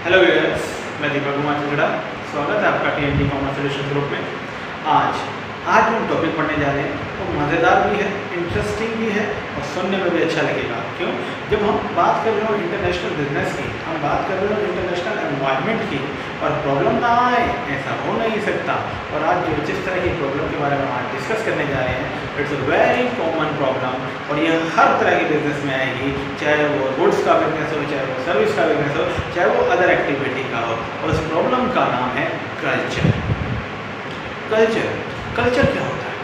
Hello viewers, मैं दीपक कुमार चंद्रा। स्वागत है आपका टीएनडी कॉमर्स सॉल्यूशन ग्रुप में। आज हम टॉपिक पढ़ने जा रहे हैं, वो मज़ेदार भी है, इंटरेस्टिंग भी है और सुनने में भी अच्छा लगेगा। क्यों? जब हम बात कर रहे हो इंटरनेशनल बिजनेस की, हम बात कर रहे हो इंटरनेशनल एनवायरनमेंट की, और प्रॉब्लम ना आए ऐसा हो नहीं सकता। और आज जिस तरह की प्रॉब्लम के बारे में आज डिस्कस करने जा रहे हैं, it's a very common problem, और ये हर तरह के बिजनेस में आएगी, चाहे वो गुड्स का बिजनेस हो, चाहे वो सर्विस का बिजनेस हो, चाहे वो अदर एक्टिविटी का हो। और उस प्रॉब्लम का नाम है कल्चर। कल्चर क्या होता है?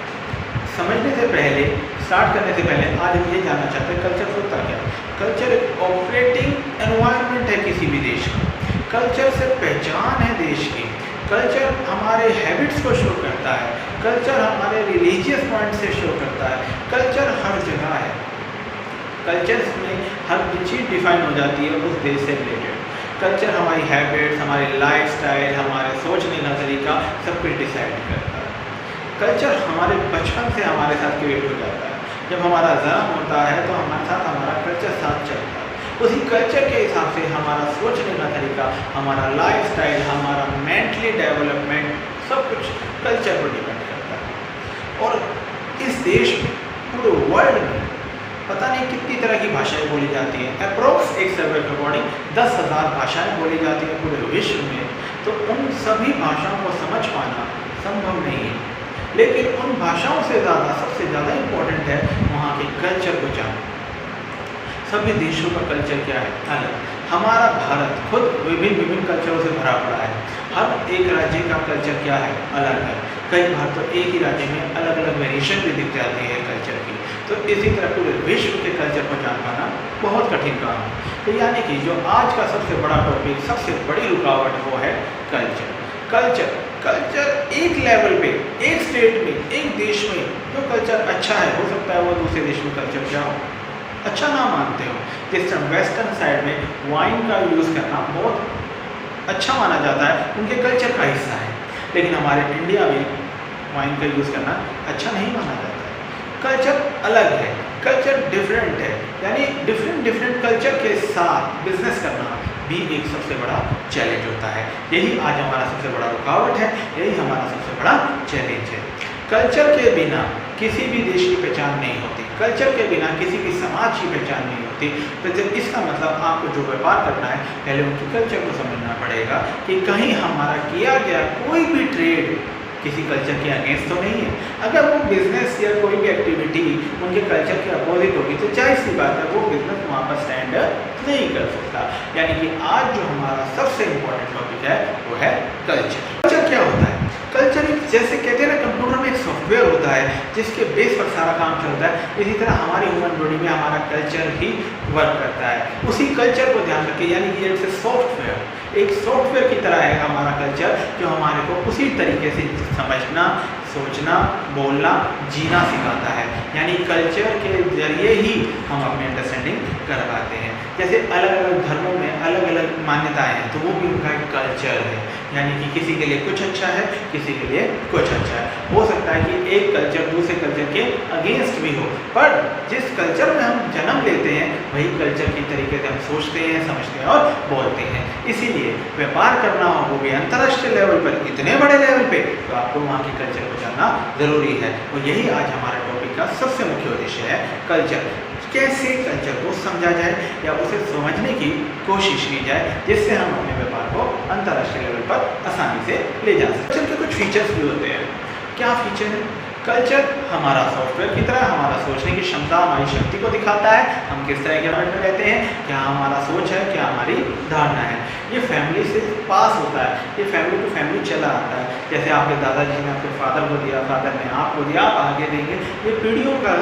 समझने से पहले, स्टार्ट करने से पहले आज हम ये जानना चाहते हैं कल्चर होता क्या है। कल्चर एक ऑपरेटिंग एनवायरनमेंट है किसी भी देश का। कल्चर से पहचान है देश की। कल्चर हमारे हैबिट्स को शो करता है। कल्चर हमारे रिलीजियस पॉइंट से शो करता है। कल्चर हर जगह है। कल्चर्स में हर चीज़ डिफाइन हो जाती है उस देश से रिलेटेड। कल्चर हमारी हैबिट्स, हमारी लाइफस्टाइल, हमारे सोचने का तरीका सब कुछ डिसाइड करता है। कल्चर हमारे बचपन से हमारे साथ क्रिएट हो जाता है। जब हमारा जन्म होता है तो हमारे साथ हमारा कल्चर साथ चलता है। उसी कल्चर के हिसाब से हमारा सोचने का तरीका, हमारा लाइफस्टाइल, हमारा मेंटली डेवलपमेंट सब कुछ कल्चर पर डिपेंड करता है। और इस देश में, पूरे वर्ल्ड में पता नहीं कितनी तरह की भाषाएं बोली जाती हैं। अप्रोक्स एक सर्वे के अकॉर्डिंग 10,000 भाषाएं बोली जाती हैं पूरे विश्व में। तो उन सभी भाषाओं को समझ पाना संभव नहीं है, लेकिन उन भाषाओं से ज़्यादा, सबसे ज़्यादा इम्पोर्टेंट है वहाँ के कल्चर को जानना। सभी देशों का कल्चर क्या है? अलग। हमारा भारत खुद विभिन्न कल्चरों से भरा पड़ा है। हर एक राज्य का कल्चर क्या है? अलग है। कई बार तो एक ही राज्य में अलग अलग वेरिएशन भी दिख जाती है कल्चर की। तो इसी तरह पूरे विश्व के कल्चर को जान पाना बहुत कठिन काम है। तो यानी कि जो आज का सबसे बड़ा टॉपिक, सबसे बड़ी रुकावट वो है कल्चर। कल्चर एक लेवल पे, एक स्टेट में, एक देश में जो कल्चर अच्छा है, हो सकता है वो दूसरे देश में कल्चर क्या हो, अच्छा ना मानते हो। जिस तरह वेस्टर्न साइड में वाइन का यूज़ करना बहुत अच्छा माना जाता है, उनके कल्चर का हिस्सा है। लेकिन हमारे इंडिया में वाइन का यूज़ करना अच्छा नहीं माना जाता है। कल्चर अलग है, कल्चर डिफरेंट है, यानी डिफरेंट कल्चर के साथ बिजनेस करना भी एक सबसे बड़ा चैलेंज होता है। यही आज हमारा सबसे बड़ा रुकावट है, यही हमारा सबसे बड़ा चैलेंज है। कल्चर के बिना किसी भी देश की पहचान नहीं होती। कल्चर के बिना किसी भी समाज की पहचान नहीं होती। तो जब इसका मतलब आपको जो व्यापार करना है, पहले उनकी कल्चर को समझना पड़ेगा कि कहीं हमारा किया गया कोई भी ट्रेड किसी कल्चर के अगेंस्ट तो नहीं है। अगर वो बिजनेस या कोई भी एक्टिविटी उनके कल्चर के अपोजिट होगी तो जाहिर सी बात है वो बिजनेस वहाँ पर स्टैंड नहीं कर सकता। यानी कि आज जो हमारा सबसे इम्पोर्टेंट टॉपिक है वो है कल्चर। कल्चर क्या होता है? कल्चर जैसे कहते हैं ना, कंप्यूटर में एक सॉफ्टवेयर होता है जिसके बेस पर सारा काम चलता है। इसी तरह हमारी ह्यूमन बॉडी में हमारा कल्चर ही वर्क करता है। उसी कल्चर को ध्यान रखिए, यानी कि इट्स ए सॉफ्टवेयर, एक सॉफ्टवेयर की तरह है हमारा कल्चर, जो हमारे को उसी तरीके से समझना, सोचना, बोलना, जीना सिखाता है। यानी कल्चर के जरिए ही हम अपनी अंडरस्टैंडिंग कर पाते हैं। जैसे अलग अलग धर्मों में अलग अलग मान्यताएं हैं, तो वो भी उनका एक कल्चर है। यानी कि किसी के लिए कुछ अच्छा है, किसी के लिए कुछ अच्छा है। हो सकता है कि एक कल्चर दूसरे कल्चर के अगेंस्ट भी हो, पर जिस कल्चर में हम जन्म लेते हैं वही कल्चर की तरीके से हम सोचते हैं, समझते हैं और बोलते हैं। इसीलिए व्यापार करना हो, वो भी अंतर्राष्ट्रीय लेवल पर, इतने बड़े लेवल पे, तो आपको वहाँ की कल्चर को जानना ज़रूरी है। और यही आज हमारे टॉपिक का सबसे मुख्य उद्देश्य है, कल्चर। कैसे कल्चर को समझा जाए या उसे समझने की कोशिश की जाए, जिससे हम अपने व्यापार को अंतर्राष्ट्रीय लेवल पर आसानी से ले जा सकते। कल्चर के कुछ फीचर्स भी होते हैं। क्या फीचर है? कल्चर हमारा सॉफ्टवेयर की तरह हमारा सोचने की क्षमता, हमारी शक्ति को दिखाता है। हम किस तरह के एनवायरनमेंट में रहते हैं, क्या हमारा सोच है, क्या हमारी धारणा है। ये फैमिली से पास होता है, ये फैमिली टू फैमिली चला आता है। जैसे आपके दादाजी ने आपके फादर को दिया, फादर ने आपको दिया, आप आगे देंगे, ये पीढ़ियों का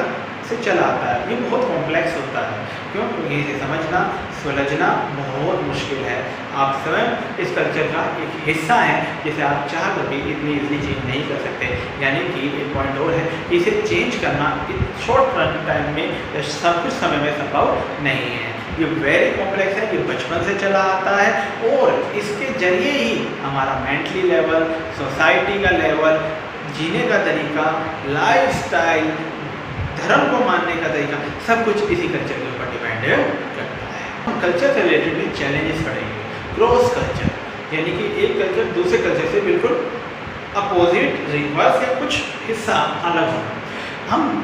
से चला आता है। ये बहुत कॉम्प्लेक्स होता है। क्यों? क्योंकि इसे समझना, सुलझना बहुत मुश्किल है। आप स्वयं इस कल्चर का एक हिस्सा हैं, जिसे आप चाह कर भी इतनी ईजिली चेंज नहीं कर सकते। यानी कि एक पॉइंट और है, इसे चेंज करना शॉर्ट रन टाइम में या सब कुछ समय में संभव नहीं है। ये वेरी कॉम्प्लेक्स है, ये बचपन से चला आता है, और इसके जरिए ही हमारा मेंटली लेवल, सोसाइटी का लेवल, जीने का तरीका, लाइफस्टाइल, धर्म को मानने का तरीका, सब कुछ इसी कल्चर के ऊपर डिपेंड करता है। हम कल्चर से रिलेटेड भी चैलेंजेस पढ़ेंगे। क्रॉस कल्चर, यानी कि एक कल्चर दूसरे कल्चर से बिल्कुल अपोजिट, रिवर्स या कुछ हिस्सा अलग होना। हम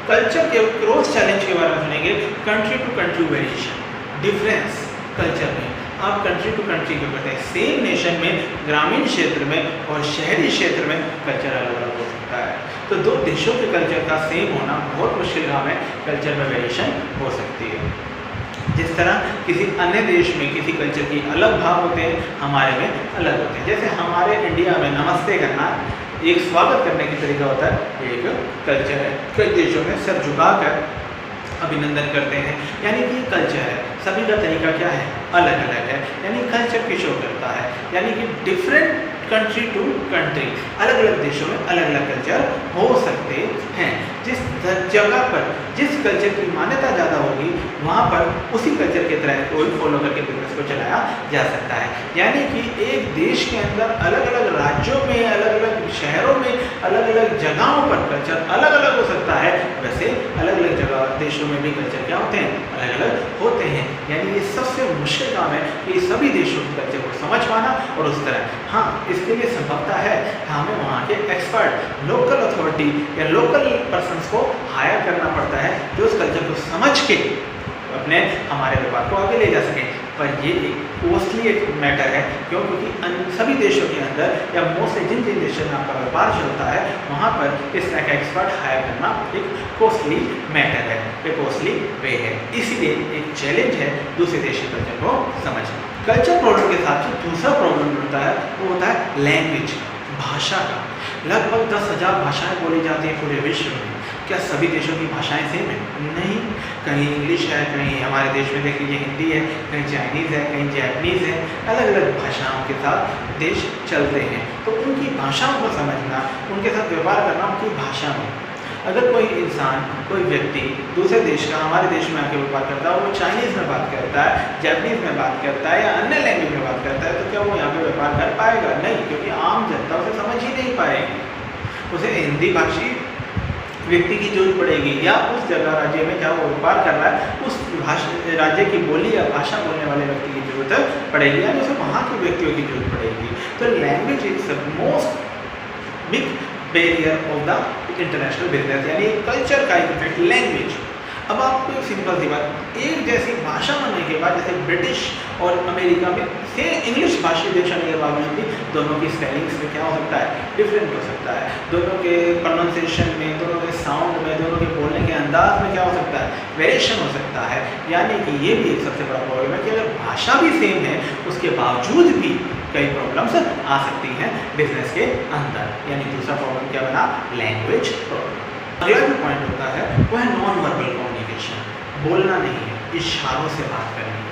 कल्चर के क्रॉस चैलेंज के बारे में सुनेंगे। Country to country variation, difference culture में। आप कंट्री टू कंट्री क्यों करते हैं? सेम नेशन में ग्रामीण क्षेत्र में और शहरी क्षेत्र में कल्चर अलग अलग हो सकता है। तो दो देशों के कल्चर का सेम होना बहुत मुश्किल काम है, कल्चर में वेरिएशन हो सकती है। जिस तरह किसी अन्य देश में किसी कल्चर की अलग भाव होते हैं, हमारे में अलग होते हैं। जैसे हमारे इंडिया में नमस्ते करना एक स्वागत करने की तरीका होता है, एक कल्चर है। कई देशों में सर झुकाकर अभिनंदन करते हैं, यानी कि कल्चर है। सभी का तरीका क्या है? अलग अलग है, यानी कल्चर की शो करता है। यानी कि डिफरेंट कंट्री टू कंट्री, अलग अलग देशों में अलग अलग कल्चर हो सकते हैं। जिस जगह पर जिस कल्चर की मान्यता ज़्यादा होगी, वहाँ पर उसी कल्चर के तरह कोई फॉलो करके बिजनेस को चलाया जा सकता है। यानी कि एक देश के अंदर अलग अलग राज्यों में, अलग अलग शहरों में, अलग अलग जगहों पर कल्चर अलग अलग हो सकता है। वैसे अलग अलग जगह देशों में भी कल्चर क्या होते हैं? अलग अलग होते हैं। यानी ये सबसे मुश्किल काम है कि सभी देशों के कल्चर को समझ पाना और उस तरह। हाँ, इसके लिए संभवता है हमें वहाँ के एक्सपर्ट, लोकल अथॉरिटी या लोकल पर्सन्स को हायर करना पड़ता है, जो उस कल्चर को समझ के अपने हमारे व्यापार को आगे ले जा सकें। पर ये एक कॉस्टली एक मैटर है, क्योंकि सभी देशों के अंदर या मोस्टली जिन जिन देशों में आपका व्यापार चलता है, वहाँ पर इस तरह का एक्सपर्ट हायर करना एक कॉस्टली मैटर है, एक कॉस्टली वे है। इसीलिए एक चैलेंज है दूसरे देश के कल्चर को समझना। कल्चर प्रॉब्लम के साथ जो दूसरा प्रॉब्लम होता है वो होता है लैंग्वेज, भाषा का। लगभग 10,000 भाषाएं बोली जाती हैं पूरे विश्व में। क्या सभी देशों की भाषाएं सेम है? नहीं, कहीं इंग्लिश है, कहीं हमारे देश में देख लीजिए हिंदी है, कहीं चाइनीज़ है, कहीं जैपनीज़ है। अलग अलग भाषाओं के साथ देश चलते हैं, तो उनकी भाषाओं को समझना, उनके साथ व्यवहार करना उनकी भाषा में। अगर कोई इंसान, कोई व्यक्ति दूसरे देश का हमारे देश में आके व्यापार करता है, वो चाइनीज़ में बात करता है, जैपनीज़ में बात करता है या अन्य लैंग्वेज में बात करता है, तो क्या वो यहाँ पे व्यापार कर पाएगा? नहीं, क्योंकि आम जनता उसे समझ ही नहीं पाएगी। उसे हिंदी भाषी व्यक्ति की जरूरत पड़ेगी, या उस जगह राज्य में जहाँ वो व्यापार कर रहा है उस राज्य की बोली या भाषा बोलने वाले व्यक्ति की जरूरत पड़ेगी, यानी उसे वहाँ के व्यक्तियों की जरूरत पड़ेगी। तो language is the most big barrier of the international business, यानी कल्चर का इफेक्ट लैंग्वेज। अब आपको एक सिंपल सी बात, एक जैसी भाषा बनने के बाद, जैसे ब्रिटिश और अमेरिका में से इंग्लिश भाषी देश होने के बावजूद भी दोनों की स्पेलिंग्स में क्या हो सकता है? डिफरेंट हो सकता है। दोनों के प्रोनाउंसिएशन में, दोनों के साउंड में, दोनों के बोलने के अंदाज में क्या हो सकता है? वेरिएशन हो सकता है। यानी कि ये भी एक सबसे बड़ा प्रॉब्लम है कि अगर भाषा भी सेम है, उसके बावजूद भी कई प्रॉब्लम्स आ सकती हैं बिजनेस के अंदर। यानी दूसरा प्रॉब्लम क्या बना? Language problem. अगला जो पॉइंट होता है वो है नॉन वर्बल कम्युनिकेशन। बोलना नहीं है, इशारों से बात करनी है।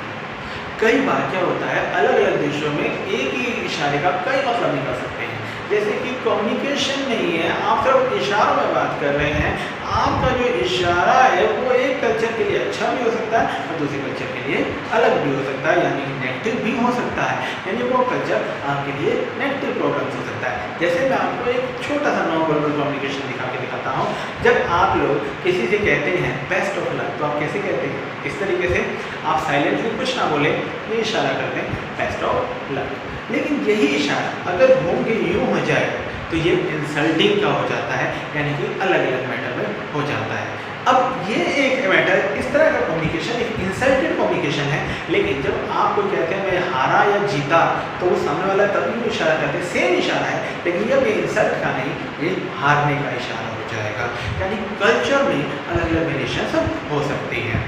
कई बार क्या होता है, अलग अलग देशों में एक ही इशारे का कई मतलब निकल सकते हैं। जैसे कि कम्युनिकेशन नहीं है, आप सिर्फ इशारों में बात कर रहे हैं। आपका जो इशारा है वो एक कल्चर के लिए अच्छा भी हो सकता है और दूसरे कल्चर के लिए अलग भी हो सकता है, यानी नेगेटिव भी हो सकता है। यानी वो कल्चर आपके लिए नेगेटिव प्रॉब्लम्स हो सकता है। जैसे मैं आपको एक छोटा सा नॉन वर्बल कम्युनिकेशन दिखाता हूँ। जब आप लोग किसी से कहते हैं बेस्ट ऑफ लक, तो आप कैसे कहते हैं? इस तरीके से आप साइलेंटली कुछ ना बोले, ये इशारा करते हैं बेस्ट ऑफ लक। लेकिन यही इशारा अगर घूम के यूँ हो जाए तो ये इंसल्टिंग का हो जाता है, यानी कि अलग अलग मैटर में हो जाता है। अब ये एक मैटर, इस तरह का कम्युनिकेशन एक इंसल्टेड कम्युनिकेशन है। लेकिन जब आप कोई कहते हैं मैं हारा या जीता, तो वो सामने वाला तभी भी इशारा करते हैं, सेम इशारा है, लेकिन ये इंसल्ट का नहीं, ये हारने का इशारा हो जाएगा। यानी कल्चर में अलग अलग वेरिएशन हो सकती हैं।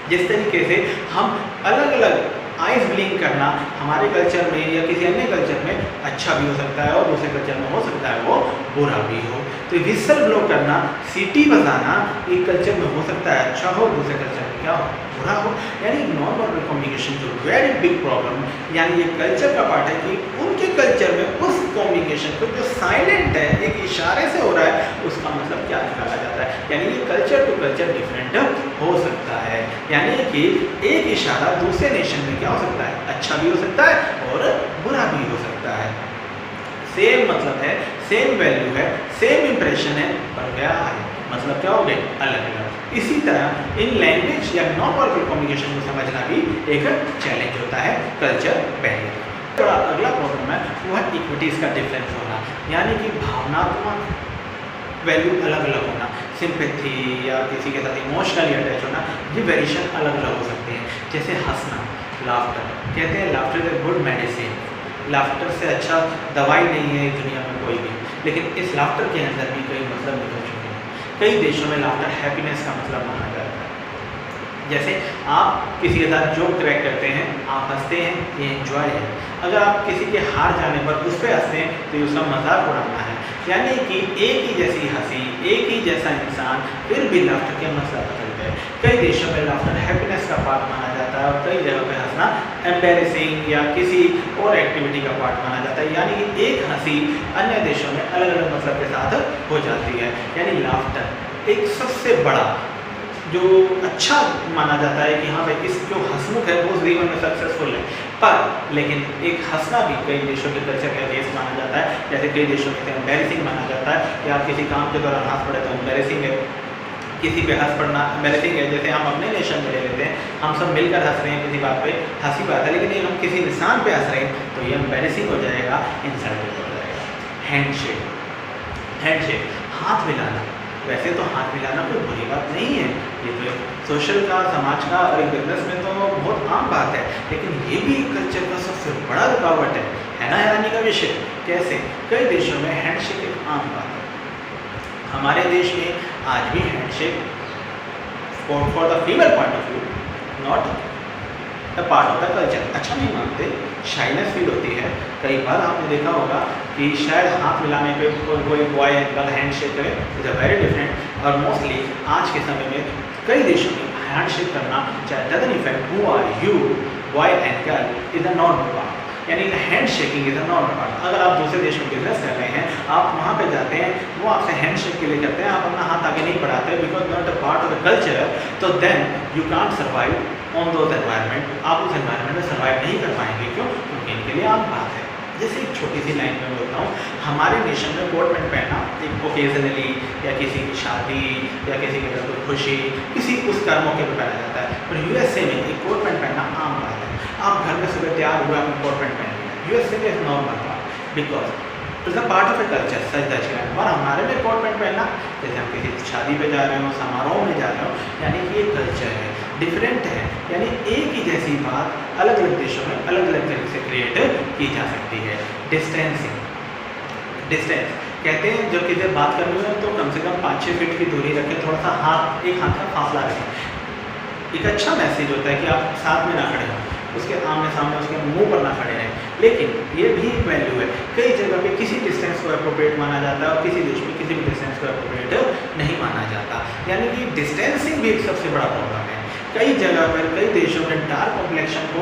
जिस तरीके से हम अलग अलग आइस ब्लिंक करना हमारे कल्चर में या किसी अन्य कल्चर में अच्छा भी हो सकता है और दूसरे कल्चर में हो सकता है वो बुरा भी हो। तो विसल ब्लो करना, सीटी बजाना एक कल्चर में हो सकता है अच्छा हो, दूसरे कल्चर में क्या हो? बुरा हो। यानी नॉन वर्बल कम्युनिकेशन जो वेरी बिग प्रॉब्लम, यानी ये कल्चर का पार्ट है कि उनके कल्चर में उस कम्युनिकेशन को जो साइलेंट है, एक इशारे से हो रहा है, उसका मतलब क्या निकाला जाता है। यानी ये कल्चर टू कल्चर डिफरेंट हो सकता है। यानी कि एक इशारा दूसरे नेशन में क्या हो सकता है? अच्छा भी हो सकता है और बुरा भी हो सकता है। सेम मतलब है, सेम वैल्यू है, सेम इंप्रेशन है, पर क्या है मतलब क्या हो गए? अलग अलग। इसी तरह इन लैंग्वेज या नॉन वर्बल कम्युनिकेशन को समझना भी एक चैलेंज होता है कल्चर बैरियर। बड़ा अगला प्रॉब्लम है वो है इक्विटीज़ का डिफरेंस होना, यानी कि भावनात्मक वैल्यू अलग अलग होना, सिंपैथी या किसी के साथ इमोशनली अटैच होना, ये वेरिएशन अलग अलग हो सकते हैं। जैसे हंसना, लाफ्टर, कहते हैं laughter is a good medicine, laughter से अच्छा दवाई नहीं है इस दुनिया में कोई भी, लेकिन इस लाफ्टर के अंदर भी कई मतलब निकल चुके हैं। कई देशों में लाफ्टर हैप्पीनेस का मतलब माना जाता है। जैसे आप किसी के साथ जोक क्रैक करते हैं, आप हंसते हैं, ये एंजॉय है। अगर आप किसी के हार जाने पर उस पर हंसते हैं तो ये उसका मजाक उड़ाना है। यानी कि एक ही जैसी हंसी, एक ही जैसा इंसान, फिर भी लाफ्टर के मतलब बदल गए। कई देशों में लाफ्टर हैप्पीनेस का पार्ट माना जाता है और कई जगह पे हंसना एम्बैरेसिंग या किसी और एक्टिविटी का पार्ट माना जाता है। यानी कि एक हंसी अन्य देशों में अलग अलग मतलब के साथ हो जाती है। यानी लाफ्टर एक सबसे बड़ा जो अच्छा माना जाता है कि हाँ भाई इस जो हंसमुख है वो जीवन में सक्सेसफुल है, पर लेकिन एक हंसना भी कई देशों के कल्चर का बेस माना जाता है। जैसे कई देशों में एम्बैरेसिंग माना जाता है कि आप किसी काम के दौरान हंस पड़े तो एम्बैरेसिंग है, किसी पे हंस पड़ना एम्बैरेसिंग है। जैसे हम अपने नेशन में ले लेते हैं, हम सब मिलकर हंस रहे हैं किसी बात पे, हंसी बात है, लेकिन ये हम किसी इंसान पे हंस रहे हैं तो ये एम्बैरेसिंग हो जाएगा, इंसल्टिंग हो जाएगा। हैंडशेक, हैंडशेक हाथ मिलाना, वैसे तो हाथ मिलाना कोई बुरी बात नहीं है, ये तो सोशल का, समाज का और एक बिजनेस में तो बहुत आम बात है, लेकिन ये भी कल्चर का सबसे बड़ा रुकावट है ना हैरानी का विषय। कैसे? कई देशों में हैंडशेक एक आम बात है। हमारे देश में आज भी handshake for the female point of view not the part of the culture, अच्छा नहीं मानते, शाइनेस फील होती है। कई बार आपने देखा होगा कि शायद हाथ मिलाने पे कोई boy and girl hand shake करे, इज़ अ वेरी डिफरेंट। और मोस्टली आज के समय में कई देशों में हैंड शेक करना चाहे doesn't effect who are you, boy and girl is a normal part, यानी hand shaking is a normal part. अगर आप दूसरे देश में बिजनेस कर रहे हैं, आप वहाँ पे जाते हैं, वो आपसे हैंड शेक के लिए करते हैं, आप अपना हाथ आगे नहीं बढ़ाते because not a part of the culture, तो then you can't survive on those environment, आप उस एनवायरनमेंट में सर्वाइव नहीं कर पाएंगे। क्यों? क्योंकि इनके लिए आम बात है। जैसे एक छोटी सी लाइन में बोलता हूँ, हमारे नेशन में कोट पैंट पहनना एक ओकेजनली या किसी की शादी या किसी के घर कोई खुशी, किसी उस कर्म मौके पर पहना जाता है, पर यूएसए में एक कोट पैंट पहनना आम बात है। आप घर में सुबह तैयार हुए आपने कोट पैंट पहन लिया, यूएसए में नॉर्मल बात, because it is a part of a culture such that. और हमारे में कोट पैंट पहनना, जैसे हम किसी शादी पे जा रहे हो, समारोह में जा रहे हो, यानी कि ये कल्चर है, डिफरेंट है। यानी एक ही जैसी बात अलग अलग देशों में अलग अलग तरीके से क्रिएट की जा सकती है। डिस्टेंसिंग, डिस्टेंस कहते हैं जब किसी बात करनी हो तो कम से कम 5-6 फीट की दूरी रखें, थोड़ा सा हाथ, एक हाथ का फासला रखें। एक अच्छा मैसेज होता है कि आप साथ में ना खड़े हों, उसके आमने सामने उसके मुंह पर ना खड़े रहें। लेकिन ये भी एक वैल्यू है, कई जगह पे किसी डिस्टेंस को अप्रोप्रिएट माना जाता है और किसी देश में किसी भी डिस्टेंस को अप्रोप्रिएट नहीं माना जाता। यानी कि डिस्टेंसिंग भी एक सबसे बड़ा प्रॉब्लम है। कई जगह पर, कई देशों में डार्क कॉम्प्लेक्शन को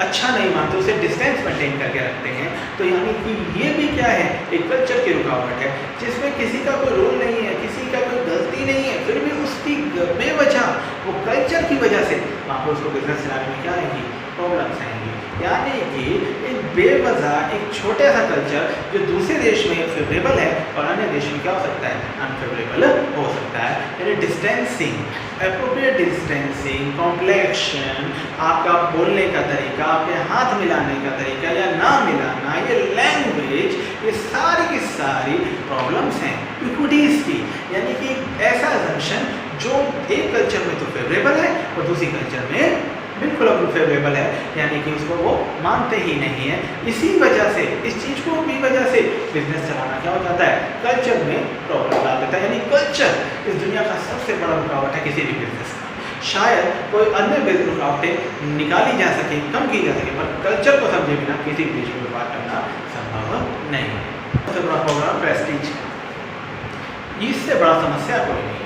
अच्छा नहीं मानते, उसे डिस्टेंस मेंटेन करके रखते हैं। तो यानी कि ये भी क्या है, एक कल्चर की रुकावट है जिसमें किसी का कोई रोल नहीं है, किसी का कोई गलती नहीं है, फिर भी उसकी बेवजह, वो कल्चर की वजह से वहाँ पर उसको बिजनेस चलाने में क्या आएगी, प्रॉब्लम्स आएंगी। यानी कि एक बेवजह एक छोटा सा कल्चर जो दूसरे देश में फेवरेबल है और अन्य देश में क्या हो सकता है, अनफेवरेबल हो सकता है। यानी डिस्टेंसिंग, एप्रोप्रिएट डिस्टेंसिंग, कॉम्प्लेक्शन, आपका बोलने का तरीका, आपके हाथ मिलाने का तरीका या ना मिलाना, ये लैंग्वेज, ये सारी की सारी प्रॉब्लम्स हैं इक्विटीज़ की। यानी कि ऐसा अजम्पशन जो एक कल्चर में तो फेवरेबल है और दूसरी कल्चर में बिल्कुल अनफेवरेबल है, यानी कि उसको वो मानते ही नहीं है। इसी वजह से, इस चीज़ को भी वजह से बिजनेस चलाना क्या हो जाता है, कल्चर में प्रॉब्लम ला देता है। यानी कल्चर इस दुनिया का सबसे बड़ा रुकावट है किसी भी बिजनेस का। शायद कोई अन्य बिजनेस रुकावटें निकाली जा सके, कम की जा सके, पर कल्चर को समझे बिना किसी देश में व्यापार करना संभव नहीं है। सबसे बड़ा प्रॉब्लम प्रेस्टीज, इससे बड़ा समस्या कोई नहीं है।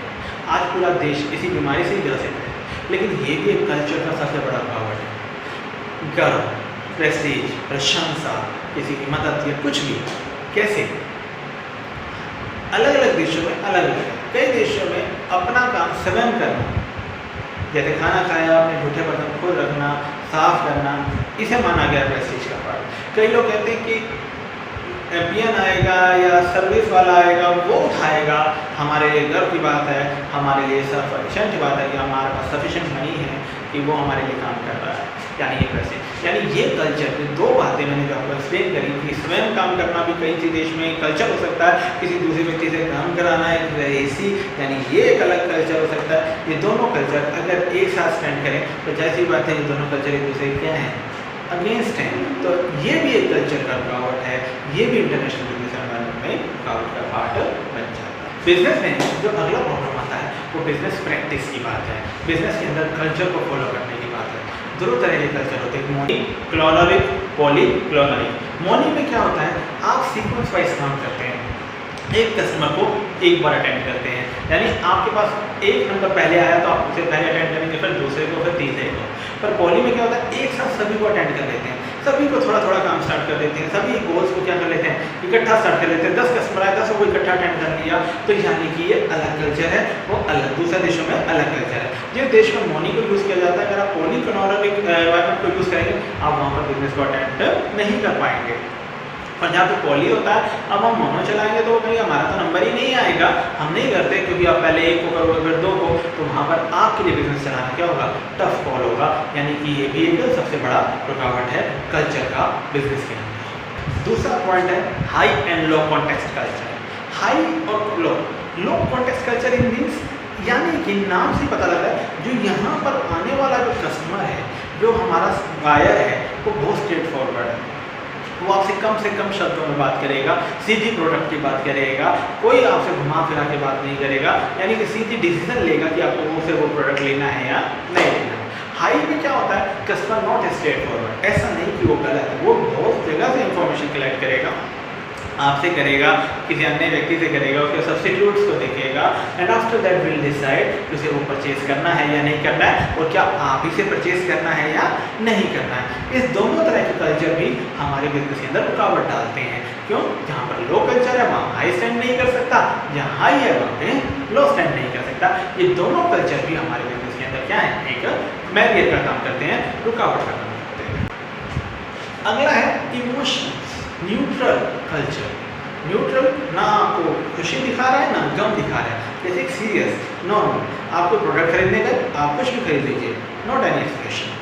आज पूरा देश इसी बीमारी से ही ग्रसित है, लेकिन ये भी एक कल्चर का सबसे बड़ा रुकावट है। गर्व, प्रेस्टीज, प्रशंसा, किसी की मदद या कुछ भी, कैसे अलग अलग देशों में अलग अलग है। कई देशों में अपना काम स्वयं करना, जैसे खाना खाया आपने झूठे बर्तन खुद रखना, साफ करना, इसे माना गया प्रेस्टीज का पार्ट। कई लोग कहते हैं कि एम्पियन आएगा या सर्विस वाला आएगा वो उठाएगा, हमारे लिए गर्व की बात है, हमारे लिए सफिशेंट बात है कि हमारे पास सफिशेंट मनी है, कि वो हमारे लिए काम कर रहा है, यानी एक वैसे, यानी ये कल्चर, दो बातें मैंने जो आपको एक्सप्लेन करी कि स्वयं काम करना भी कई देश में कल्चर हो सकता है, किसी दूसरे व्यक्ति से काम कराना है ऐसी, यानी ये एक अलग कल्चर हो सकता है। ये दोनों कल्चर अगर एक साथ स्टैंड करें तो जैसी बात है, ये दोनों कल्चर एक दूसरे क्या है, अगेंस्ट हैं, तो ये भी एक कल्चर का रुकावट है, ये भी इंटरनेशनल बिजनेस एनवायरनमेंट में रुकावट का पार्ट बन जाता है। बिजनेस में जो अगला प्रॉब्लम आता है वो बिजनेस प्रैक्टिस की बात है, बिजनेस के अंदर कल्चर को फॉलो करने की बात है। दो तरह के कल्चर होते हैं, मोनी क्लोनरिक, पॉली क्लोनरिक। मोनी में क्या होता है, आप सीक्वेंस वाइज काम करते हैं, एक कस्टमर को एक बार अटेंड करते हैं, यानी आपके पास एक नंबर पहले आया तो आप उसे पहले अटेंड करेंगे, फिर दूसरे को, फिर तीसरे को। पर पॉली में क्या होता है, एक साथ सभी को अटेंड कर लेते हैं, सभी को थोड़ा थोड़ा काम स्टार्ट कर देते हैं, सभी गोल्स को क्या कर लेते हैं, इकट्ठा स्टार्ट कर लेते हैं। 10 कस्टमर आए, 10 को इकट्ठा अटेंड कर लिया, तो यानी कि ये अलग कल्चर है, वो अलग, दूसरे देशों में अलग कल्चर है। जिस देश में मोनी को यूज़ किया जाता है, अगर आप पॉली क्लोनरिक एनवायरनमेंट को यूज़ करेंगे, आप वहाँ पर बिजनेस को अटेंड नहीं कर पाएंगे। और जहाँ पे पॉली होता है, अब हम मोनो चलाएंगे तो कहीं हमारा तो नंबर ही नहीं आएगा, हम नहीं करते, क्योंकि आप पहले एक को करोगे फिर दो को, तो वहाँ पर आपके लिए बिजनेस चलाना क्या होगा, टफ कॉल होगा। यानी कि ये भी एक सबसे बड़ा रुकावट है कल्चर का बिजनेस के अंदर। दूसरा पॉइंट है high and low context culture. High और लो कॉन्टेक्स्ट कल्चर इन मीन्स, यानी कि नाम से पता लग रहा है जो यहाँ पर आने वाला जो कस्टमर है, जो हमारा बायर है, वो बहुत स्ट्रेट फॉरवर्ड है, वो आपसे कम शब्दों में बात करेगा, सीधी प्रोडक्ट की बात करेगा, कोई आपसे घुमा फिरा के बात नहीं करेगा, यानी कि सीधी डिसीजन लेगा कि आपको उनसे वो प्रोडक्ट लेना है या नहीं लेना है। हाई में क्या होता है, कस्टमर नॉट स्ट्रेट फॉरवर्ड, ऐसा नहीं कि वो गलत है, वो बहुत जगह से इंफॉर्मेशन कलेक्ट करेगा, आपसे करेगा, किसी अन्य व्यक्ति से करेगा, उसके सब्स्टिट्यूट्स को देखेगा, and after that will decide उसे वो परचेज करना है या नहीं करना है, और क्या आप ही से परचेज करना है या नहीं करना है। इस दोनों तरह के कल्चर भी हमारे बिजनेस के अंदर रुकावट डालते हैं। क्यों? जहाँ पर लो कल्चर है वहाँ हाई स्टैंड नहीं कर सकता, जहाँ हाई है वहाँ पे लो स्टैंड नहीं कर सकता। ये दोनों कल्चर भी हमारे बिजनेस के अंदर क्या है, एक बैरियर का काम करते हैं, रुकावट का काम करते हैं। अगला है इमोशंस, न्यूट्रल कल्चर। न्यूट्रल, ना आपको खुशी दिखा रहा है ना गम दिखा रहा है, जैसे एक सीरियस नॉर्मल, आपको प्रोडक्ट खरीदने का, आप कुछ भी खरीद लीजिए, नॉट एनी एक्सप्रेशन,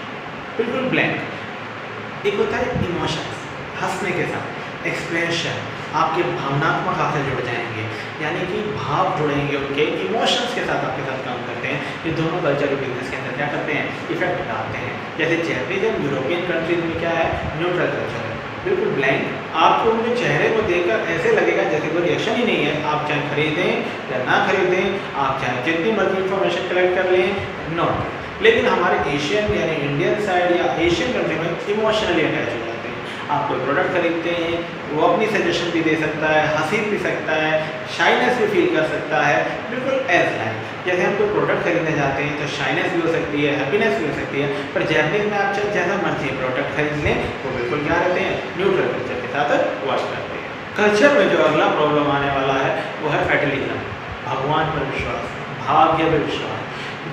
बिल्कुल ब्लैंक। एक होता है इमोशंस, हंसने के साथ एक्सप्रेशन, आपके भावनात्मक आपसे जुड़ जाएंगे, यानी कि भाव जुड़ेंगे उनके, इमोशंस के साथ आपके साथ काम करते हैं। ये दोनों कल्चर बिजनेस के अंदर क्या करते हैं, इफेक्ट डालते हैं। जैसे जैपनीज एंड यूरोपियन कंट्रीज में क्या है, न्यूट्रल कल्चर है, बिल्कुल ब्लैंक, आपको उनके चेहरे को देखकर ऐसे लगेगा जैसे कोई रिएक्शन ही नहीं है, आप चाहे खरीदें या ना खरीदें, आप चाहे जितनी मर्जी इंफॉर्मेशन कलेक्ट कर लें, नॉट। लेकिन हमारे एशियन यानी इंडियन साइड या एशियन कंट्री में इमोशनली अटैच हो जाते हैं। आप कोई प्रोडक्ट खरीदते हैं, वो अपनी सजेशन भी दे सकता है, हंसी भी सकता है, शाइनेस भी फील कर सकता है, बिल्कुल एज लाइक। जैसे हम कोई प्रोडक्ट खरीदने जाते हैं तो शाइनेस भी हो सकती है, हैप्पीनेस भी हो सकती है, पर जैपनीज में आप चाहे जैसा मर्जी प्रोडक्ट खरीद लें, वो बिल्कुल क्या रहते हैं, न्यूट्रल कल्चर के साथ वर्क करते हैं। कल्चर में जो अगला प्रॉब्लम आने वाला है वो है फैटिलिज्म, भगवान पर विश्वास, भाग्य पर विश्वास।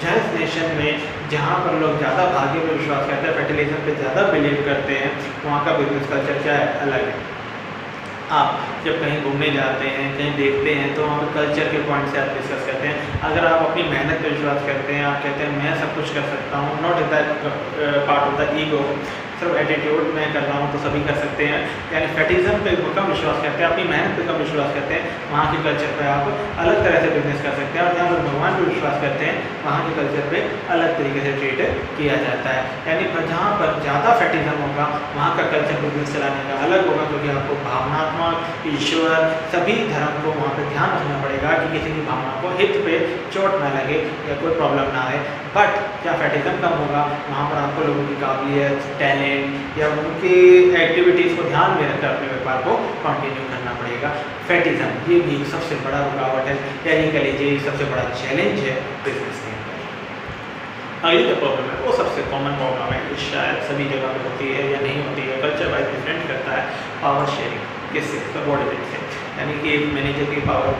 जिस नेशन में जहाँ पर लोग ज़्यादा भाग्य पर विश्वास करते हैं, फैटिलिज्म पे ज़्यादा बिलीव करते हैं, वहाँ का बिजनेस कल्चर क्या है, अलग है। आप जब कहीं घूमने जाते हैं, कहीं देखते हैं, तो वहाँ पर कल्चर के पॉइंट से आप डिस्कस करते हैं। अगर आप अपनी मेहनत पर विश्वास करते हैं, आप कहते हैं मैं सब कुछ कर सकता हूँ, not in that part of the ego, सिर्फ एटीट्यूड में कर रहा हूँ तो सभी कर सकते हैं, यानी फैटिज्म पे कम विश्वास करते हैं, अपनी मेहनत पे कम विश्वास करते हैं, वहाँ के कल्चर पे आप अलग तरह से बिजनेस कर सकते हैं। और जहाँ लोग भगवान पे विश्वास करते हैं, वहाँ के कल्चर पे अलग तरीके से ट्रीट किया जाता है। यानी जहाँ पर ज़्यादा फैटिज्म होगा, वहाँ का कल्चर बिजनेस चलाने का अलग होगा, क्योंकि आपको भावनात्मक, ईश्वर, सभी धर्म को वहाँ पर ध्यान रखना पड़ेगा कि किसी की भावना को हित पे चोट ना लगे या कोई प्रॉब्लम ना आए। बट क्या फैटिज्म कम होगा, वहाँ पर आपको लोगों की काबिलियत, टैलेंट या उनकी एक्टिविटीज़ को ध्यान में रखकर अपने व्यापार को कंटिन्यू करना पड़ेगा। फैटिज्म ये भी एक सबसे बड़ा रुकावट है, यानी कह लीजिए सबसे बड़ा चैलेंज है बिजनेस के अंदर। अगली जो प्रॉब्लम है वो सबसे कॉमन प्रॉब्लम है, ये शायद सभी जगह पे होती है या नहीं होती है, कल्चर वाइज डिफरेंट करता है। पावर शेयरिंग किससे, सबॉर्डिनेट से, यानी कि एक मैनेजर की पावर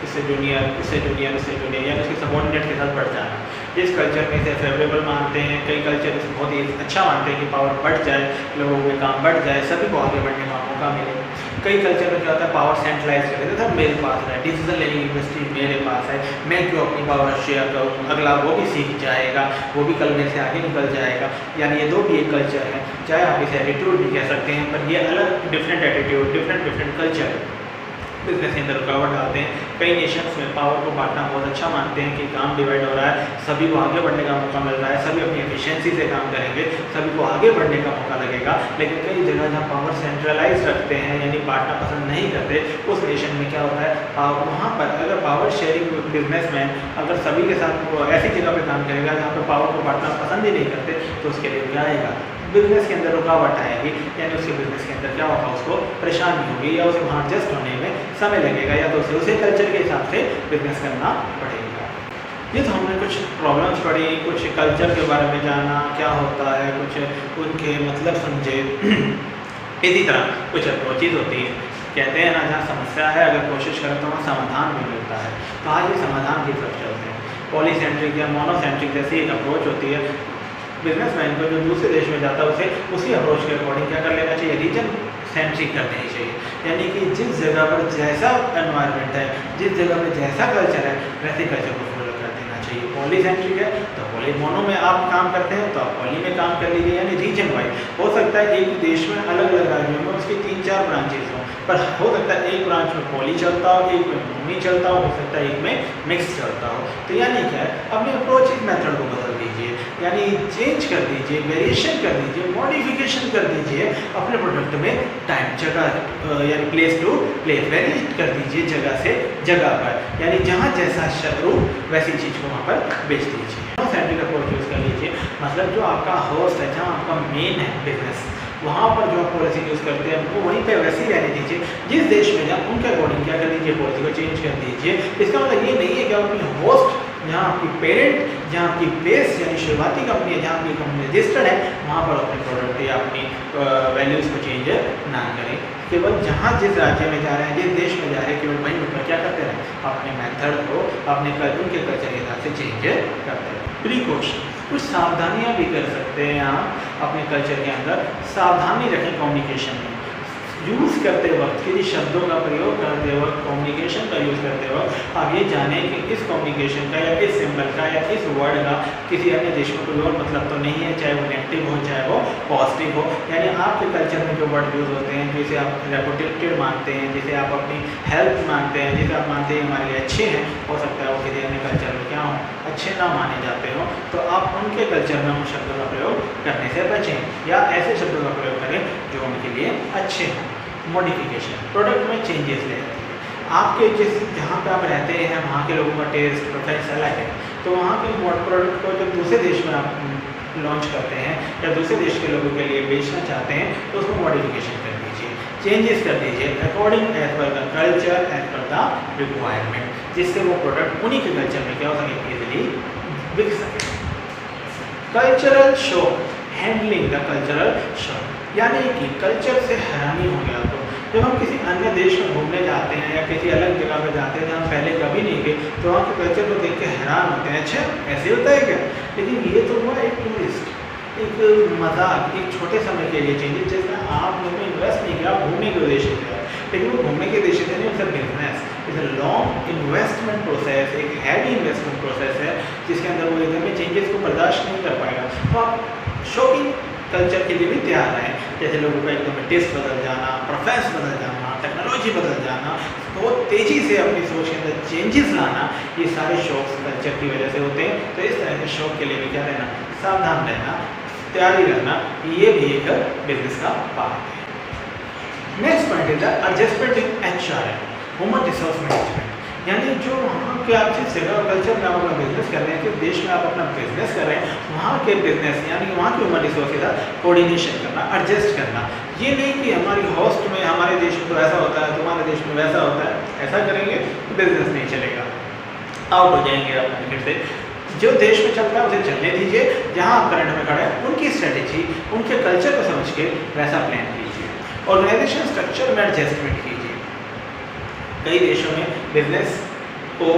इससे जूनियर, इससे जूनियर, इससे जूनियर, यानी उसके सबॉर्डिनेट के साथ बढ़ जाना। इस कल्चर में इसे फेवरेबल मानते हैं, कई कल्चर इसे बहुत ही अच्छा मानते हैं कि पावर बढ़ जाए, लोगों के काम बढ़ जाए, सभी को आगे बढ़ने का मौका मिले। कई कल्चर में क्या होता है, पावर सेंट्रलाइज कर देते हैं, मेरे पास है, डिसीजन लेने की कैपेसिटी मेरे पास है, मैं क्यों अपनी पावर शेयर करूँ, अगला वो भी सीख जाएगा, वो भी कल मेरे से आगे निकल जाएगा। यानी ये दो भी एक कल्चर है, चाहे आप इसे एटीट्यूड भी कह सकते हैं, पर ये अलग different attitude, different culture business के अंदर रुकावट डालते हैं। कई नेशंस में पावर को बांटना बहुत अच्छा मानते हैं कि काम डिवाइड हो रहा है, सभी को आगे बढ़ने का मौका मिल रहा है, सभी अपनी एफिशिएंसी से काम करेंगे, सभी को आगे बढ़ने का मौका लगेगा। लेकिन कई जगह जहाँ पावर सेंट्रलाइज रखते हैं, यानी बांटना पसंद नहीं करते, उस नेशन में क्या होता है, वहाँ पर अगर पावर शेयरिंग बिजनेसमैन अगर सभी के साथ ऐसी जगह पर काम करेगा जहाँ पर पावर को बांटना पसंद ही नहीं करते, तो उसके लिए क्या आएगा, बिजनेस के अंदर रुकावट आएगी, यानी उसके बिजनेस के अंदर क्या होगा, उसको परेशानी होगी या उसे वहाँ एडजस्ट होने में समय लगेगा, या तो उसे कल्चर के हिसाब से बिजनेस करना पड़ेगा। ये तो हमने कुछ प्रॉब्लम्स पढ़ी, कुछ कल्चर के बारे में जाना क्या होता है, कुछ उनके मतलब समझे। इसी तरह कुछ अप्रोचेज होती है, कहते हैं ना, जहाँ समस्या है अगर कोशिश करें तो वहाँ समाधान भी मिलता है। तो आज ये समाधान की तरफ चलते हैं। पॉलीसेंट्रिक या मोनोसेंट्रिक जैसी एक अप्रोच होती है। बिजनेसमैन को जो दूसरे देश में जाता है उसे उसी अप्रोच के अकॉर्डिंग क्या कर लेना चाहिए, रीजन सेंट्रिक कर देनी चाहिए, यानी कि जिस जगह पर जैसा एनवायरनमेंट है, जिस जगह में जैसा कल्चर है, वैसे कल्चर को फॉलो कर देना चाहिए। पॉलीसेंट्रिक है तो पॉली, मोनो में आप काम करते हैं तो आप पॉली में काम कर लीजिए, यानी रीजन वाइज। हो सकता है एक देश में अलग अलग राज्यों में उसकी 3-4 ब्रांचेज हों, पर हो सकता है एक ब्रांच में पॉली चलता हो, एक में मोनी चलता हो सकता है एक में मिक्स चलता हो। तो यानी क्या है, अपने अप्रोच इस मेथड को बदल दीजिए, यानी चेंज कर दीजिए, वेरिएशन कर दीजिए, मॉडिफिकेशन कर दीजिए अपने प्रोडक्ट में, टाइम जगह यानी प्लेस टू प्लेस, वेरी कर दीजिए जगह से जगह पर, यानी जहाँ जैसा रूप वैसी चीज़ को वहाँ पर बेच दीजिए। सेंट्रिक अप्रोच यूज़ कर लीजिए, मतलब जो आपका होस्ट है, जहाँ आपका मेन है बिजनेस, वहाँ पर जो आप पॉलिसी यूज़ करते हैं वो वहीं पे वैसे ही रहने दीजिए। जिस देश में जाए उनके अकॉर्डिंग क्या कर दीजिए, पॉलिसी को चेंज कर दीजिए। इसका मतलब ये नहीं है कि आप अपनी होस्ट, जहाँ आपकी पेरेंट, जहाँ आपकी बेस यानी शुरुआती कंपनी है, जहाँ आपकी कंपनी रजिस्टर्ड है, वहाँ पर अपने प्रोडक्ट या अपनी वैल्यूज़ को चेंज ना करें। केवल जहाँ जिस राज्य में जा रहे हैं, जिस देश में जा रहे हैं, केवल वहीं पर क्या करते हैं, अपने मेथड को अपने उनके कल्चर के हिसाब से चेंज करते हैं। प्रिकॉशन, कुछ सावधानियाँ भी कर सकते हैं आप अपने कल्चर के अंदर। सावधानी रखें कम्युनिकेशन में, यूज़ करते वक्त, किसी शब्दों का प्रयोग करते वक्त, कम्युनिकेशन का यूज़ करते वक्त आप ये जानें कि इस कम्युनिकेशन का या इस सिंबल का या इस वर्ड का किसी अन्य देश में कोई और मतलब तो नहीं है, चाहे वो नेगेटिव हो चाहे वो पॉजिटिव हो। यानी आपके कल्चर में जो वर्ड यूज़ होते हैं, जिसे आप रेपुटेटेड मानते हैं, जिसे आप अपनी हेल्प मानते हैं, जिसे आप मानते हैं हमारे लिए अच्छे हैं, हो सकता है वो किसी अन्य कल्चर में क्या हो, अच्छे ना माने जाते हो, तो आप उनके कल्चर में उन शब्दों का प्रयोग करने से बचें या ऐसे शब्दों का प्रयोग करें जो उनके लिए अच्छे हों। मॉडिफिकेशन, प्रोडक्ट में चेंजेस ले आती है। आपके जिस जहाँ पे आप रहते हैं वहाँ के लोगों का टेस्ट प्रेफरेंस अलग है, तो वहाँ के प्रोडक्ट को जब दूसरे देश में आप लॉन्च करते हैं या दूसरे देश के लोगों के लिए बेचना चाहते हैं तो उसमें मॉडिफिकेशन कर दीजिए, चेंजेस कर दीजिए according as per the culture, as per the requirement, जिससे वो प्रोडक्ट उन्हीं के कल्चर में क्या हो सके, इजीली बिक सके। Cultural shock, handling the cultural shock, यानी कि कल्चर से हैरानी हो गया। तो जब हम किसी अन्य देश में घूमने जाते हैं या किसी अलग जगह में जाते हैं जहाँ हम पहले कभी नहीं गए, तो वहाँ के कल्चर को देख के हैरान होते हैं, अच्छा ऐसे होता है क्या। लेकिन ये तो हुआ एक टूरिस्ट, एक मजाक, एक छोटे समय के लिए चेंजेस, जिसमें आपने कोई इन्वेस्ट नहीं किया, घूमने के उद्देश्य से है, लेकिन वो घूमने के उद्देश्य से नहीं, उसका business is a long investment process, एक हैवी इन्वेस्टमेंट प्रोसेस है जिसके अंदर वो एकदम चेंजेस को बर्दाश्त नहीं कर पाएगा। तो आप शॉकिंग कल्चर के लिए भी तैयार रहें, जैसे लोगों का एकदम टेस्ट बदल जाना, प्रेफरेंस बदल जाना, टेक्नोलॉजी बदल जाना, बहुत तेज़ी से अपनी सोच के अंदर चेंजेस लाना, ये सारे शौक कल्चर की वजह से होते हैं। तो इस तरह के शौक के लिए भी क्या रहना, सावधान रहना, तैयारी रहना, ये भी एक बिजनेस का पार्ट है। Next point is the adjustment in HRM, human resource management, यानी जो वहाँ के आप जिस जगह कल्चर में आप अपना बिजनेस कर रहे हैं, किस देश में आप अपना बिजनेस कर रहे हैं, वहाँ के बिजनेस यानी वहाँ के ह्यूमन रिसोर्स के साथ कोऑर्डिनेशन करना, एडजस्ट करना। ये नहीं कि हमारी होस्ट में हमारे देश में तो ऐसा होता है, तुम्हारे देश में वैसा होता है, ऐसा करेंगे तो बिजनेस नहीं चलेगा, आउट हो जाएंगे आप मार्केट से। जो देश में चलता है उसे चलने दीजिए, जहाँ आप करंट में खड़े हैं उनकी स्ट्रेटेजी, उनके कल्चर को समझ के वैसा प्लान कीजिए। ऑर्गेनाइजेशन स्ट्रक्चर में एडजस्टमेंट कीजिए। कई देशों में बिजनेस को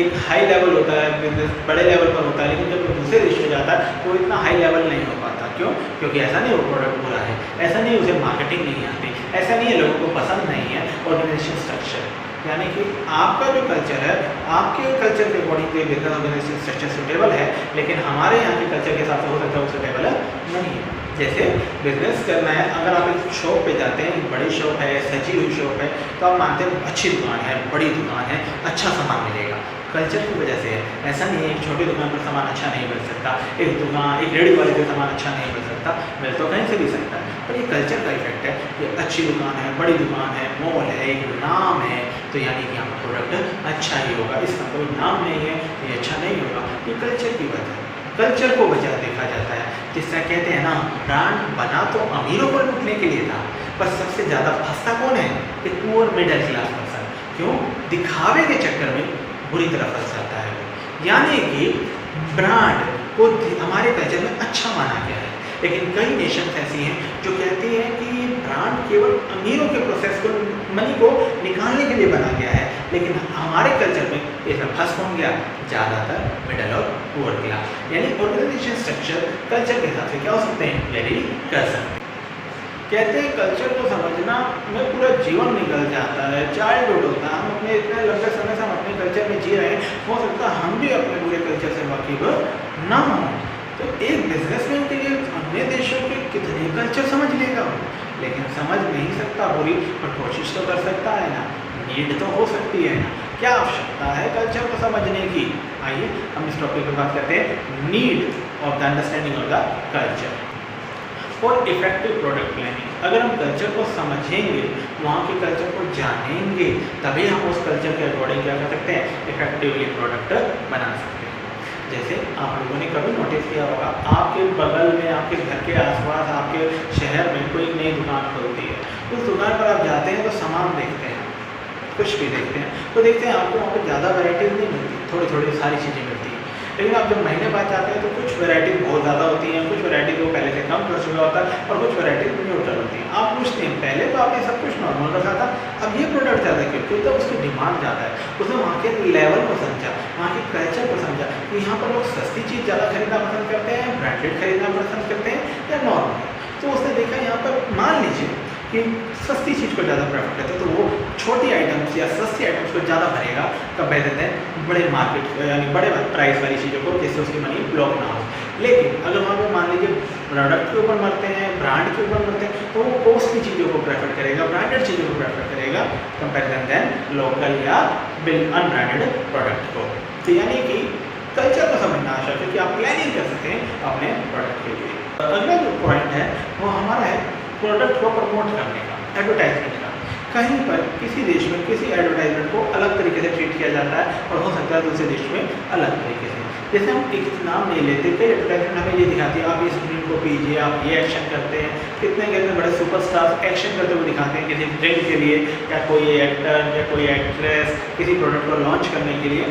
एक हाई लेवल होता है, बिजनेस बड़े लेवल पर होता है, लेकिन जब वो दूसरे देश में जाता है तो इतना हाई लेवल नहीं हो पाता। क्यों? क्योंकि ऐसा नहीं वो प्रोडक्ट बुरा है, ऐसा नहीं उसे मार्केटिंग नहीं आती, ऐसा नहीं है लोगों को पसंद नहीं है ऑर्गेनाइजेशन स्ट्रक्चर। यानी कि आपका जो कल्चर है, आपके कल्चर के अकॉर्डिंग तो बिजनेस ऑर्गेनाइजेशन स्ट्रक्चर सूटेबल है, लेकिन हमारे यहाँ के कल्चर के हिसाब से हो सकता है वो सूटेबल नहीं है। जैसे बिजनेस करना है, अगर आप एक शॉप पे जाते हैं, एक बड़ी शॉप है, सजी हुई शॉप है, तो आप मानते हैं अच्छी दुकान है, बड़ी दुकान है, अच्छा सामान मिलेगा। कल्चर की वजह से है, ऐसा नहीं है एक छोटी दुकान पर सामान अच्छा नहीं मिल सकता, एक रेडी वाले पे सामान अच्छा नहीं मिल सकता, मिल तो कहीं से भी सकता है, पर ये कल्चर का इफेक्ट है। ये अच्छी दुकान है, बड़ी दुकान है, मॉल है, एक नाम है, तो यानी कि यहाँ पर प्रोडक्ट अच्छा ही होगा। इसका कोई नाम नहीं है, ये अच्छा नहीं होगा, ये कल्चर की वजह है। कल्चर को वजह देखा जाता है, जिससे कहते हैं ना, ब्रांड बना तो अमीरों को लूटने के लिए था, पर सबसे ज़्यादा फंसता कौन है? एक पुअर मिडिल क्लास पर्सन। क्यों? दिखावे के चक्कर में बुरी तरह फंस जाता है। यानी कि ब्रांड को हमारे कल्चर में अच्छा माना गया है, लेकिन कई नेशंस ऐसी हैं जो कहती हैं कि ब्रांड केवल अमीरों के प्रोसेस को, मनी को निकालने के लिए बना गया है, लेकिन हमारे कल्चर में इसमें फंस कौन गया? ज़्यादातर मिडिल और पुअर क्लास। यानी ऑर्गेनाइजेशन स्ट्रक्चर कल्चर के हिसाब से क्या हो सकते हैं? वेरी कर सकते हैं। कहते हैं कल्चर को समझना में पूरा जीवन निकल जाता है, चाइल्डहुड होता है, हम अपने इतने लंबे समय से हम अपने कल्चर में जी रहे हैं, हो सकता है हम भी अपने पूरे कल्चर से वाकिफ ना हों। तो एक बिजनेसमैन के लिए अन्य देशों के कितने कल्चर समझ लेगा वो, लेकिन समझ नहीं सकता पूरी, पर कोशिश तो कर सकता है ना, नीड तो हो सकती है ना। क्या आवश्यकता है कल्चर को समझने की? आइए हम इस टॉपिक पर बात करते हैं, need of the understanding of the culture और इफेक्टिव प्रोडक्ट प्लानिंग। अगर हम कल्चर को समझेंगे, वहाँ के कल्चर को जानेंगे, तभी हम उस कल्चर के अकॉर्डिंग क्या कर सकते हैं? इफेक्टिवली प्रोडक्ट बना सकते हैं। जैसे आप लोगों ने कभी नोटिस किया होगा, आपके बगल में, आपके घर के आसपास, आपके शहर में कोई नई दुकान खुलती है, उस दुकान पर आप जाते हैं तो सामान देखते हैं, कुछ भी देखते हैं, तो देखते हैं आपको वहाँ पर ज़्यादा वैरायटीज नहीं मिलती, थोड़ी थोड़ी सारी चीज़ें मिलती हैं। लेकिन आप जब महीने बाद जाते हैं तो कुछ वैरायटी बहुत ज़्यादा होती हैं, कुछ वैरायटी को पहले से कम कर चुका होता है, और कुछ वैरायटी न्यूट्रल होती हैं। आप पूछते हैं, पहले तो आपने सब कुछ नॉर्मल रखा था, अब ये प्रोडक्ट ज़्यादा क्यों? क्योंकि तब उसकी डिमांड ज़्यादा है। उसने वहाँ के लेवल को समझा, वहाँ के कल्चर को समझा कि यहाँ पर लोग सस्ती चीज़ ज़्यादा खरीदना पसंद करते हैं, ब्रांडेड खरीदना पसंद करते हैं या नॉर्मल। तो उसने देखा यहाँ पर, मान लीजिए कि सस्ती चीज़ को ज़्यादा प्रेफर करते हैं, तो वो छोटी आइटम्स या सस्ती आइटम्स को ज़्यादा भरेगा कंपेयर दें बड़े मार्केट यानी बड़े प्राइस वाली चीज़ों को, जिससे उसकी मनी ब्लॉक ना हो। लेकिन अगर वहाँ पर मान लीजिए प्रोडक्ट के ऊपर मरते हैं, ब्रांड के ऊपर मरते हैं, तो वो कॉस्टली चीज़ों को प्रेफर करेगा, ब्रांडेड चीज़ों को प्रेफर करेगा कंपेरिजन देन लोकल या अनब्रांडेड प्रोडक्ट को। तो यानी कि कल्चर को समझना आवश्यक है कि आप प्लानिंग कर सकते हैं अपने प्रोडक्ट के लिए। अगला जो पॉइंट है वो हमारा है प्रोडक्ट को प्रमोट करने का, एडवर्टाइजमेंट का। कहीं पर किसी देश में किसी एडवर्टाइजमेंट को अलग तरीके से ट्रीट किया जाता है और हो सकता है दूसरे देश में अलग तरीके से। जैसे हम एक नाम नहीं लेते, कई एडवर्टाइजमेंट हमें ये दिखाती है, आप इस क्रीम को पीजिए, आप ये एक्शन करते हैं। कितने कितने बड़े सुपरस्टार एक्शन करते हुए दिखाते हैं किसी ड्रिंक के लिए, या कोई एक्टर या कोई एक्ट्रेस किसी प्रोडक्ट को लॉन्च करने के लिए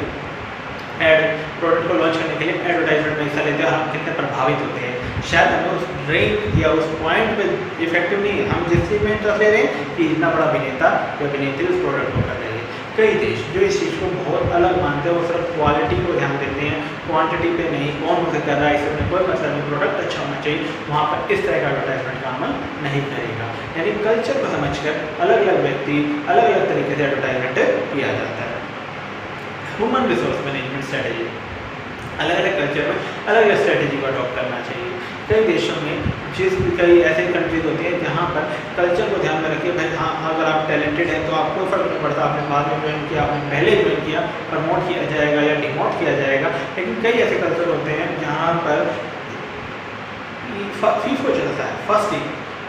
प्रोडक्ट को लॉन्च करने के लिए एडवर्टाइजमेंट में हिस्सा लेते हैं, और हम कितने प्रभावित होते हैं। शायद हमें उस ड्रिंक या उस पॉइंट पे इफेक्टिव नहीं है, हम जिस चीज़ में इंटरेस्ट ले रहे हैं कि इतना बड़ा अभिनेता या अभिनेत्री उस प्रोडक्ट को कर रही है। कई देश जो इस चीज़ को बहुत अलग मानते हैं, वो सिर्फ क्वालिटी को ध्यान देते हैं, क्वांटिटी पे नहीं, कौन मुझे कर रहा है इसमें कोई मतलब नहीं, प्रोडक्ट अच्छा होना चाहिए, वहाँ पर इस तरह का एडवर्टाइजमेंट का अमल नहीं करेगा। यानी कल्चर को समझकर अलग अलग व्यक्ति अलग अलग तरीके से एडवर्टाइजमेंट किया जाता है। ह्यूमन रिसोर्स मैनेजमेंट स्ट्रेटेजी, अलग अलग कल्चर में अलग अलग स्ट्रेटेजी को अडॉप्ट करना चाहिए। कई देशों में कई ऐसे कंट्रीज होती हैं जहाँ पर कल्चर को ध्यान में रखिए, भाई हाँ अगर आप टैलेंटेड हैं तो आपको फ़र्क नहीं पड़ता, आपने बाद में ज्वाइन किया, आपने पहले ज्वाइन किया, प्रमोट किया जाएगा या डिमोट किया जाएगा। लेकिन कई ऐसे कल्चर होते हैं जहाँ पर फीफो चलता है, फर्स्ट ही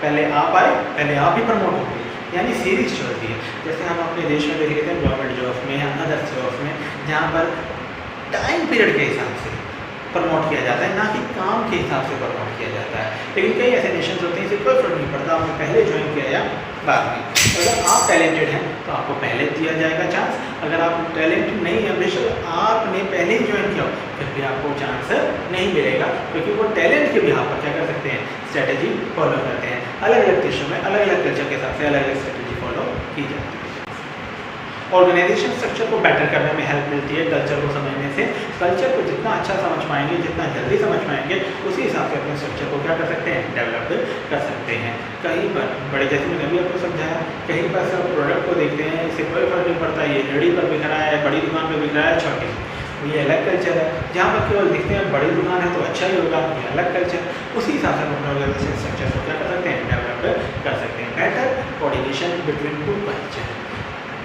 पहले आप आए, पहले आप ही प्रमोट होंगे, यानी सीरीज चलती है। जैसे हम अपने देश में देख लेते हैं गवर्नमेंट जॉब में या अदर जॉब में, जहाँ पर टाइम पीरियड के हिसाब से प्रमोट किया जाता है, ना कि काम के हिसाब से प्रमोट किया जाता है। लेकिन कई ऐसे नेशंस होते हैं इसे कोई फर्क नहीं पड़ता आपने पहले ज्वाइन किया या बाद में। अगर आप टैलेंटेड हैं तो आपको पहले दिया जाएगा चांस, अगर आप टैलेंटेड नहीं है, बेशक आपने पहले ही ज्वाइन किया फिर भी आपको चांस नहीं मिलेगा, क्योंकि वो टैलेंट के बिहाफ पर क्या कर सकते हैं, स्ट्रैटेजी फॉलो करते हैं। अलग अलग देशों में अलग अलग कल्चर के हिसाब से अलग अलग स्ट्रैटेजी फॉलो की जाती है। ऑर्गेनाइजेशन स्ट्रक्चर को बेटर करने में हेल्प मिलती है कल्चर को समझने से। कल्चर को जितना अच्छा समझ पाएंगे, जितना जल्दी समझ पाएंगे, उसी हिसाब से अपने स्ट्रक्चर को क्या कर सकते हैं, डेवलप कर सकते हैं। कहीं पर बड़े, जैसे मैंने अभी आपको समझाया, कहीं पर सब प्रोडक्ट को देखते हैं, इससे कोई फर्क नहीं पड़ता ये रेडी पर बिक रहा है, बड़ी दुकान पर बिक रहा है, छोटी, ये अलग कल्चर है। जहाँ पर केवल दिखते हैं बड़ी दुकान है तो अच्छा ही होगा, ये अलग कल्चर। उसी हिसाब से हम अपने ऑर्गेनाइजेशन स्ट्रक्चर को क्या कर सकते हैं, डेवलप कर सकते हैं। Better coordination between two culture.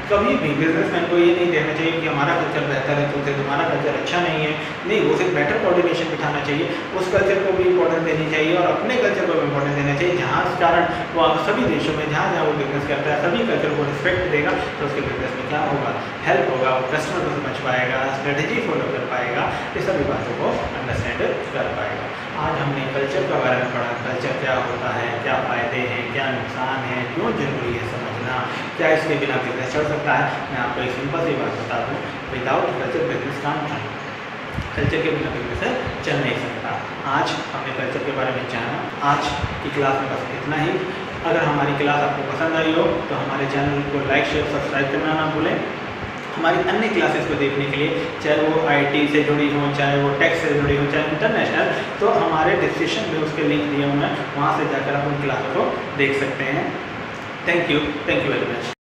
कभी भी बिजनेसमैन को ये नहीं देखना चाहिए कि हमारा कल्चर बेहतर है तुमसे, तुम्हारा कल्चर अच्छा नहीं है। नहीं, वो सिर्फ बेटर कोऑर्डिनेशन बिठाना चाहिए, उस कल्चर को भी इंपॉर्टेंस देनी चाहिए और अपने कल्चर को भी इंपॉर्टेंस देना चाहिए। जहाँ कारण वो सभी देशों में जहाँ जहाँ वो बिजनेस करता है सभी कल्चर को रिस्पेक्ट देगा तो उसके बिजनेस में क्या होगा, हेल्प होगा, वो कस्टमर को समझ पाएगा, स्ट्रेटेजी फॉलो कर पाएगा, ये सभी बातों को अंडरस्टैंड कर पाएगा। आज हमने कल्चर के बारे में पढ़ा, कल्चर क्या होता है, क्या फ़ायदे हैं, क्या नुकसान है, क्यों जरूरी है समझना, क्या इसके बिना बिजनेस चल सकता है। मैं आपको एक सिंपल सी बात बता दूँ, without culture business can't run. Culture के बिना बिजनेस चल नहीं सकता। आज हमने कल्चर के बारे में जाना। आज की क्लास में बस इतना ही। अगर हमारी क्लास आपको पसंद आई हो तो हमारे चैनल को लाइक, शेयर, सब्सक्राइब करना ना भूलें। हमारी अन्य क्लासेस को देखने के लिए, चाहे वो आईटी से जुड़ी हो, चाहे वो टेक से जुड़ी हो, चाहे इंटरनेशनल, तो हमारे डिस्क्रिप्शन में उसके लिंक दिए हुए हैं, वहाँ से जाकर आप उन क्लास को देख सकते हैं। Thank you very much.